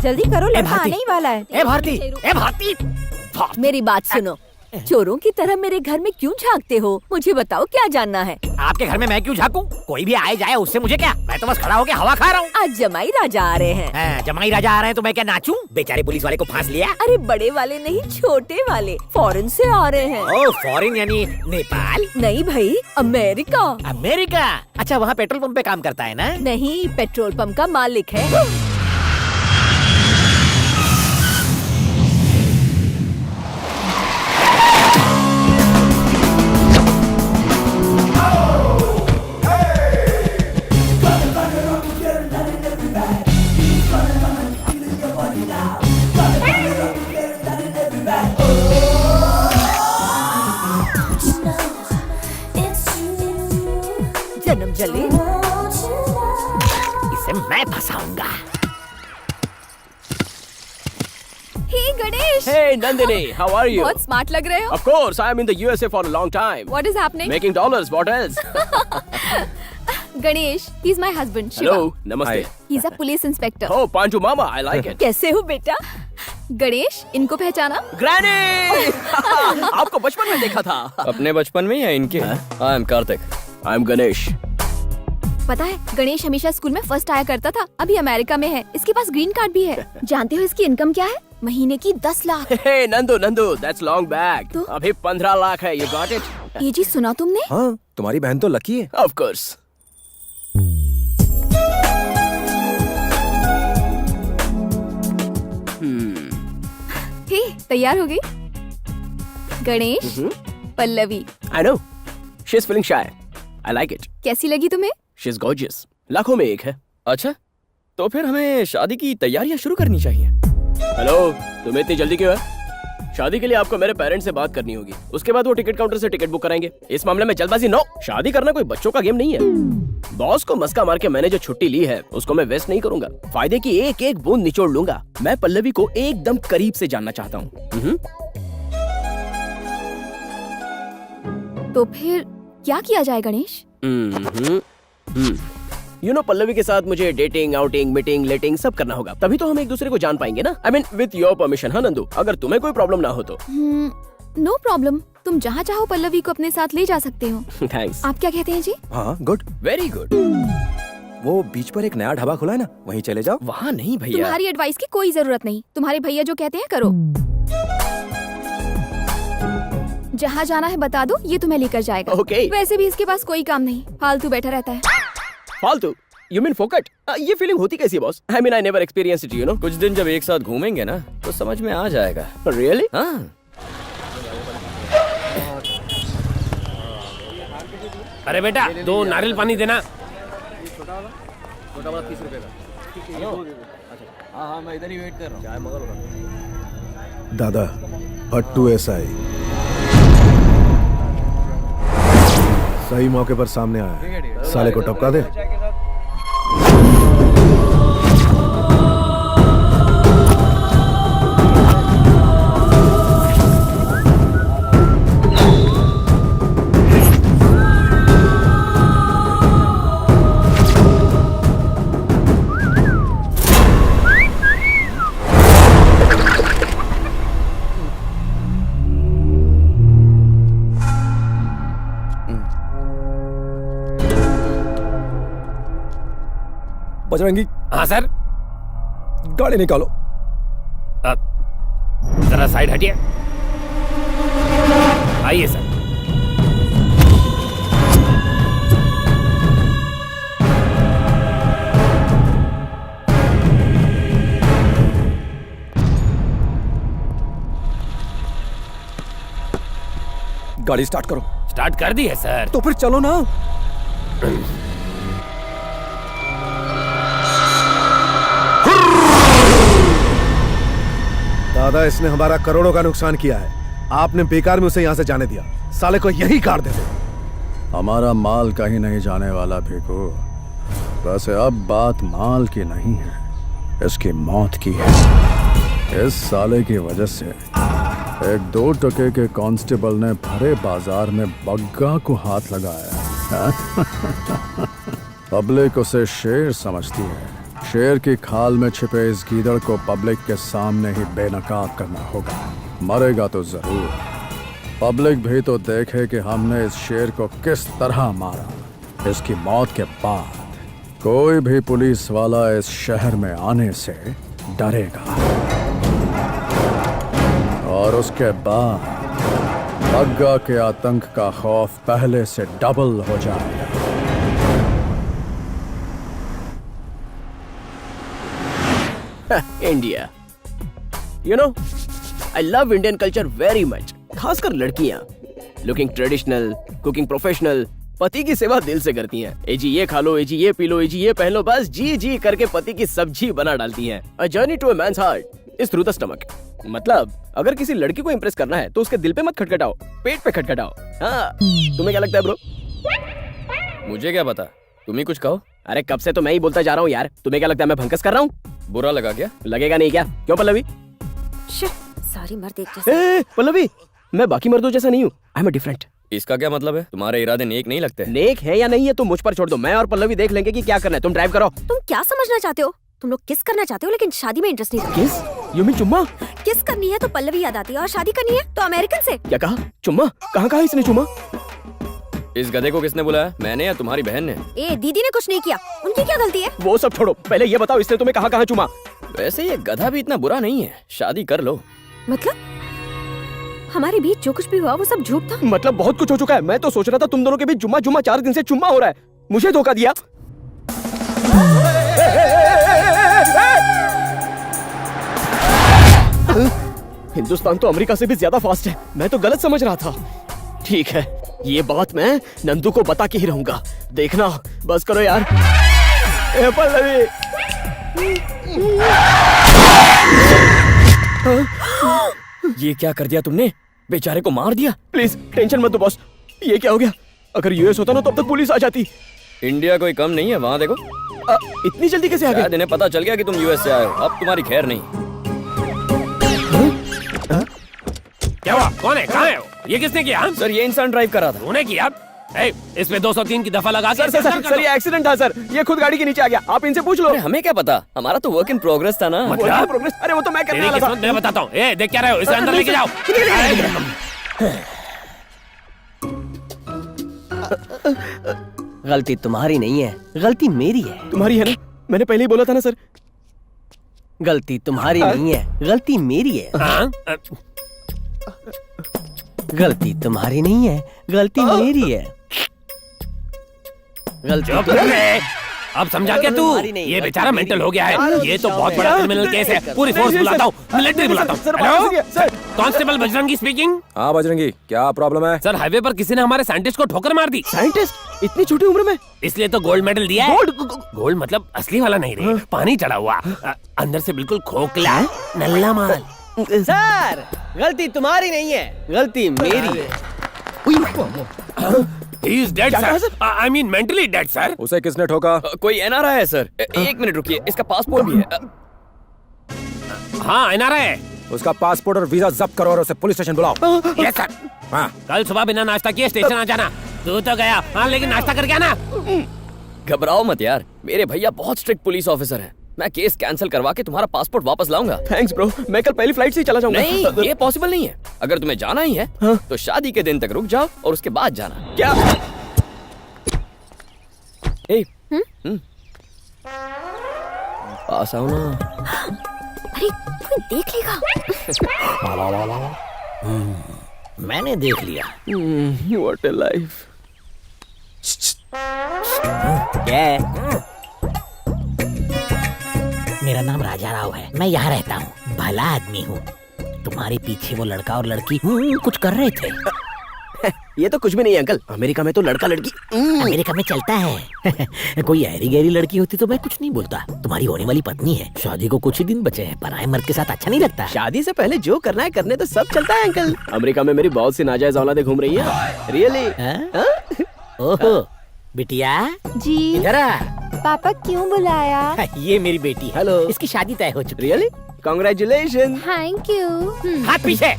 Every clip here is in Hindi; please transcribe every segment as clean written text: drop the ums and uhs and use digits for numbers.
जल्दी करो, लड़का आने ही वाला है। ए भारती, मेरी बात सुनो, चोरों की तरह मेरे घर में क्यों झांकते हो? मुझे बताओ, क्या जानना है? आपके घर में मैं क्यों झांकूं? कोई भी आए जाए उससे मुझे क्या? मैं तो बस खड़ा होके हवा खा रहा हूँ। आज जमाई राजा आ रहे हैं। जमाई राजा आ रहे हैं तो मैं क्या नाचूं? बेचारे पुलिस वाले को फांस लिया। अरे बड़े वाले नहीं, छोटे वाले, फॉरेन से आ रहे हैं। ओह, फॉरेन यानी नेपाल? नहीं भाई, अमेरिका। अमेरिका? अच्छा, वहाँ पेट्रोल पंप पे काम करता है ना? नहीं, पेट्रोल पंप का मालिक है। जन्म जले, इसे मैं फंसाऊंगा। हे Ganesh! Hey Nandini, how are you? बहुत स्मार्ट लग रहे हो। Of course, I am in the USA for a long time. What is happening? Making dollars, what else? Ganesh, he is my husband, Shiva. Hello, namaste. He is a police inspector. Oh, Panju Mama, I like it. कैसे हो बेटा? गणेश, इनको पहचाना? Granny! आपको बचपन में देखा था। अपने बचपन में या इनके? I am Kartik. I am Ganesh. पता है, गणेश हमेशा स्कूल में फर्स्ट आया करता था। अभी अमेरिका में है। इसके पास ग्रीन कार्ड भी है। जानते हो इसकी इनकम क्या है? महीने की 10 lakh. Hey Nandu, that's long back. तो? अभी 15 लाख है, you got it? ये जी सुना तुमने? हाँ, तुम्हारी बहन तो लकी है। Of course. हे, तैयार हो गई? Ganesh, Pallavi, I know. She's feeling shy. I like it. कैसी लगी तुम्हें? She's gorgeous. लाखों में एक है। अच्छा, तो फिर हमें शादी की तैयारियां शुरू करनी चाहिए। हेलो, तुम्हें इतनी जल्दी क्यों है? शादी के लिए आपको मेरे पेरेंट्स से बात करनी होगी। उसके बाद वो टिकट काउंटर से टिकट बुक कराएंगे। इस मामले में जल्दबाजी नो। शादी करना कोई बच्चों का गेम नहीं है। बॉस को मस्का मार के मैंने जो छुट्टी ली है उसको मैं वेस्ट नहीं करूंगा। फायदे की एक एक बूंद निचोड़ लूंगा। मैं पल्लवी को एकदम करीब से जानना चाहता हूँ। तो फिर क्या किया जाए गणेश? यू नो, पल्लवी के साथ मुझे डेटिंग, आउटिंग, मीटिंग, लेटिंग सब करना होगा। तभी तो हम एक दूसरे को जान पाएंगे ना। I mean with your permission. हाँ नंदू, अगर तुम्हें कोई प्रॉब्लम ना हो तो। No problem. तुम जहाँ चाहो पल्लवी को अपने साथ ले जा सकते हो। थैंक्स। आप क्या कहते हैं जी? हाँ, गुड। Very good. वो बीच पर एक नया ढाबा खुला है ना, वहीं चले जाओ। वहाँ नहीं भैया। तुम्हारी एडवाइस की कोई जरूरत नहीं। तुम्हारे भैया जो कहते हैं करो। जहाँ जाना है बता दो, ये तुम्हें लेकर जाएगा। Okay. वैसे भी इसके पास कोई काम नहीं, फालतू बैठा रहता है। फालतू? You mean फोकट? ये फीलिंग होती कैसी है boss? I mean I never experienced it, you know. कुछ दिन जब एक साथ घूमेंगे ना तो समझ में आ जाएगा। Really? हाँ। अरे बेटा, 2 नारियल पानी देना। दादा, भट्टू एसआई सही मौके पर सामने आया। साले को टपका दे। बजरंगी। हाँ सर। गाड़ी निकालो। जरा साइड हटिए। आइए सर। गाड़ी स्टार्ट करो। स्टार्ट कर दी है सर। तो फिर चलो ना। दादा, इसने हमारा करोड़ों का नुकसान किया है। आपने बेकार में उसे यहाँ से जाने दिया। साले को यही काट देते। हमारा माल कहीं नहीं जाने वाला भिखू। वैसे अब बात माल की नहीं है, इसकी मौत की है। इस साले की वजह से एक 2 टके के कांस्टेबल ने भरे बाजार में बग्गा को हाथ लगाया। पब्लिक उसे शेर समझती है। शेर की खाल में छिपे इस गीदड़ को पब्लिक के सामने ही बेनकाब करना होगा। मरेगा तो जरूर, पब्लिक भी तो देखे कि हमने इस शेर को किस तरह मारा। इसकी मौत के बाद कोई भी पुलिस वाला इस शहर में आने से डरेगा, और उसके बाद बग्गा के आतंक का खौफ पहले से डबल हो जाएगा। India, you know, I love Indian culture very much. खासकर लड़कियां लुकिंग ट्रेडिशनल, कुकिंग प्रोफेशनल, पति की सेवा दिल से करती हैं। ए जी ये खा लो, ए जी ये पी लो, ए जी ये पहन लो, बस जी जी करके पति की सब्जी बना डालती हैं। A journey to a man's heart is through the stomach. मतलब अगर किसी लड़की को इम्प्रेस करना है तो उसके दिल पे मत खटखटाओ, पेट पे खटखटाओ। हाँ, तुम्हें क्या लगता है ब्रो? मुझे क्या पता, तुम ही कुछ कहो। अरे कब से तो मैं ही बोलता जा रहा हूँ यार, तुम्हें क्या लगता है मैं भंकस कर रहा हूँ? बुरा लगा क्या? लगेगा नहीं क्या? क्यों पल्लवी? सारी मर्द एक जैसे। पल्लवी, मैं बाकी मर्दों जैसा नहीं हूँ, आई एम डिफरेंट। इसका क्या मतलब है? तुम्हारे इरादे नेक नहीं लगते? नेक है या नहीं है तो मुझ पर छोड़ दो, मैं और पल्लवी देख लेंगे कि क्या करना है। तुम ड्राइव करो। तुम क्या समझना चाहते हो? तुम लोग किस करना चाहते हो, लेकिन शादी में इंटरेस्ट नहीं रखते। किस? यू मीन चुम्मा? किस करनी है तो पल्लवी याद आती है, और शादी करनी है तो अमेरिकन से। क्या कहा? चुम्मा? कहाँ कहा इसने चुम्मा? इस गधे को किसने बुलाया, मैंने या तुम्हारी बहन ने? ए, दीदी ने कुछ नहीं किया, उनकी क्या गलती है? वो सब छोड़ो, पहले ये बताओ इसने तुम्हें कहाँ कहाँ चुमा? वैसे ये गधा भी इतना बुरा नहीं है, शादी कर लो। मतलब हमारे बीच जो कुछ भी हुआ वो सब झूठ था? मतलब बहुत कुछ हो चुका है। मैं तो सोच रहा था तुम दोनों के बीच जुम्मा जुम्मा 4 दिन से चुम्मा हो रहा है, मुझे धोखा दिया। हिंदुस्तान तो अमेरिका से भी ज्यादा फास्ट है, मैं तो गलत समझ रहा था। ठीक है, ये बात मैं नंदू को बता के ही रहूंगा, देखना। बस करो यार। ए पल्लवी, ये क्या कर दिया तुमने? बेचारे को मार दिया। प्लीज टेंशन मत दो बॉस। ये क्या हो गया? अगर यूएस होता ना तो अब तक पुलिस आ जाती। इंडिया कोई कम नहीं है, वहाँ देखो। इतनी जल्दी कैसे आ गए? शायद इन्हें पता चल गया कि तुम यूएस से आए हो, अब तुम्हारी खैर नहीं। क्या हुआ? कौन है? कहाँ है वो? ये किसने किया? सर ये इंसान ड्राइव कर रहा था। तूने किया? इसमें 203 की दफा लगा के सर ये एक्सीडेंट था सर, ये खुद गाड़ी के नीचे आ गया, आप इनसे पूछ लो। अरे हमें क्या पता, हमारा तो वर्क इन प्रोग्रेस था ना। मतलब? प्रोग्रेस? अरे वो तो मैं करने तेरी वाला था। किस्मत मैं बताता हूँ। ए देख क्या रहे हो, इसे अंदर लेके जाओ। गलती तुम्हारी नहीं है, गलती मेरी है। तुम्हारी है ना? मैंने पहले ही बोला था ना सर। गलती तुम्हारी नहीं है, गलती मेरी है। हाँ? गलती तुम्हारी नहीं है, गलती मेरी है। गलती चुप रहे। अब समझा क्या तू? ये बेचारा मेंटल हो गया है। ये तो बहुत बड़ा क्रिमिनल केस है। पूरी फोर्स बुलाता हूँ, मिलिट्री बुलाता हूँ। Hello sir, constable Bajrangi speaking. हाँ बजरंगी, क्या प्रॉब्लम है? सर हाईवे पर किसी ने हमारे साइंटिस्ट को ठोकर मार दी। साइंटिस्ट इतनी छोटी उम्र में? इसलिए तो गोल्ड मेडल दिया है। गोल्ड मतलब असली वाला नहीं रे, पानी चढ़ा हुआ, अंदर से बिल्कुल खोखला नल्ला माल। सर गलती तुम्हारी नहीं है, गलती मेरी है। He is dead, sir. I mean mentally dead, sir. उसे किसने ठोका? कोई एनआरआई है सर। एक मिनट रुकिए, इसका पासपोर्ट भी है। हाँ NRI है। उसका पासपोर्ट और वीजा जब्त करो और उसे पुलिस स्टेशन बुलाओ। Yes, sir. हाँ। कल सुबह बिना नाश्ता किए स्टेशन आ जाना। तू तो गया, हाँ लेकिन नाश्ता करके आना। घबराओ मत यार, मेरे भैया बहुत स्ट्रिक्ट पुलिस ऑफिसर हैं। मैं केस कैंसिल करवा के तुम्हारा पासपोर्ट वापस लाऊंगा। थैंक्स ब्रो, मैं कल पहली फ्लाइट से ही चला जाऊंगा। नहीं, ये पॉसिबल नहीं है। अगर तुम्हें जाना ही है तो शादी के दिन तक रुक जाओ और उसके बाद जाना। क्या? पास आओ ना। अरे कोई देख लेगा। मैंने देख लिया। What a life. क्या है? मेरा नाम राजा राव है, मैं यहाँ रहता हूँ, भला आदमी हूँ। तुम्हारे पीछे वो लड़का और लड़की कुछ कर रहे थे। ये तो कुछ भी नहीं है अंकल, अमेरिका में तो लड़का लड़की अमेरिका में चलता है। कोई ऐरी गहरी लड़की होती तो मैं कुछ नहीं बोलता। तुम्हारी होने वाली पत्नी है, शादी को कुछ ही दिन बचे हैं, पराये मर्द के साथ अच्छा नहीं लगता। शादी से पहले जो करना है करने तो सब चलता है अंकल। अमेरिका में मेरी बहुत सी नाजायज औलादें घूम रही है। रियली? ओहो बिटिया जी इधर आ। पापा क्यों बुलाया? ये मेरी बेटी है, हेलो। इसकी शादी तय हो चुकी है। रियली? कांग्रेचुलेशन। Thank you. हाथ पीछे।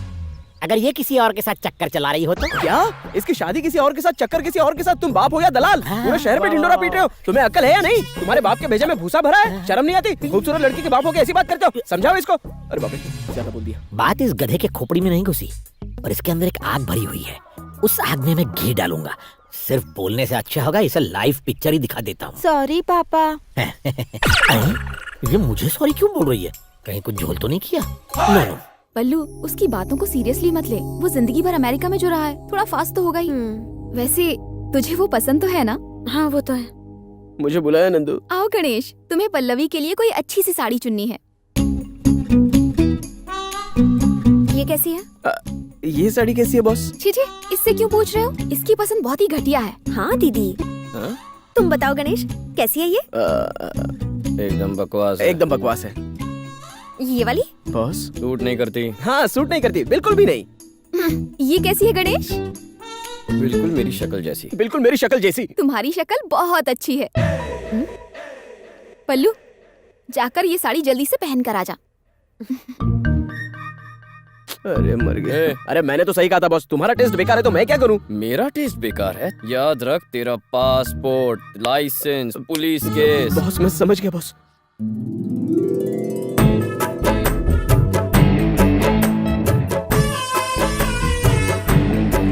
अगर ये किसी और के साथ चक्कर चला रही हो तो? क्या इसकी शादी किसी और के साथ, चक्कर किसी और के साथ? तुम बाप हो या दलाल? पूरे शहर में ढिंडोरा पीट रहे हो। तुम्हें अक्ल है या नहीं? तुम्हारे बाप के भेजे में भूसा भरा है, शर्म नहीं आती? खूबसूरत लड़की के बाप हो के ऐसी बात करते हो? समझाओ इसको। अरे बाप रे, ज्यादा बोल दिया। बात इस गधे के खोपड़ी में नहीं घुसी, पर इसके अंदर एक आग भरी हुई है। उस आग में मैं घी डालूंगा। सिर्फ बोलने से अच्छा होगा इसे लाइव पिक्चर ही दिखा देता हूँ। सॉरी पापा। ये मुझे सॉरी क्यों बोल रही है? कहीं कुछ झोल तो नहीं किया? नो। पल्लू, उसकी बातों को सीरियसली मत ले। वो जिंदगी भर अमेरिका में जो रहा है, थोड़ा फास्ट तो होगा ही। वैसे तुझे वो पसंद तो है ना? हाँ वो तो है। मुझे बुलाया नंदू। आओ गणेश, तुम्हें पल्लवी के लिए कोई अच्छी सी साड़ी चुननी है। ये कैसी है? ये साड़ी कैसी है बॉस? छी, इससे क्यों पूछ रहे हो? इसकी पसंद बहुत ही घटिया है। हाँ दीदी, तुम बताओ गणेश, कैसी है ये? एकदम बकवास। एकदम बकवास है ये वाली? बॉस। सूट नहीं करती। हाँ, सूट नहीं करती, बिल्कुल भी नहीं। ये कैसी है गणेश? बिल्कुल मेरी शक्ल जैसी। बिल्कुल मेरी शक्ल जैसी। तुम्हारी शक्ल बहुत अच्छी है। पल्लू, जाकर ये साड़ी जल्दी से पहन कर आ जा। अरे मर गए। अरे मैंने तो सही कहा था बॉस, तुम्हारा टेस्ट बेकार है तो मैं क्या करूं? मेरा टेस्ट बेकार है? याद रख, तेरा passport, licence, police case. Boss मैं समझ गया बॉस।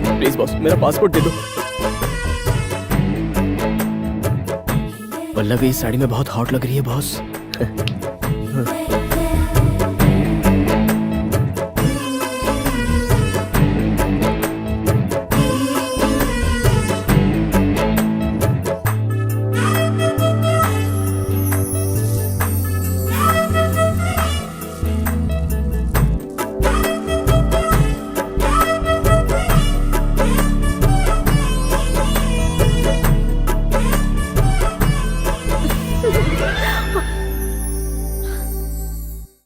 प्लीज बॉस, मेरा पासपोर्ट दे दो। पल्लवी इस साड़ी में बहुत हॉट लग रही है बॉस।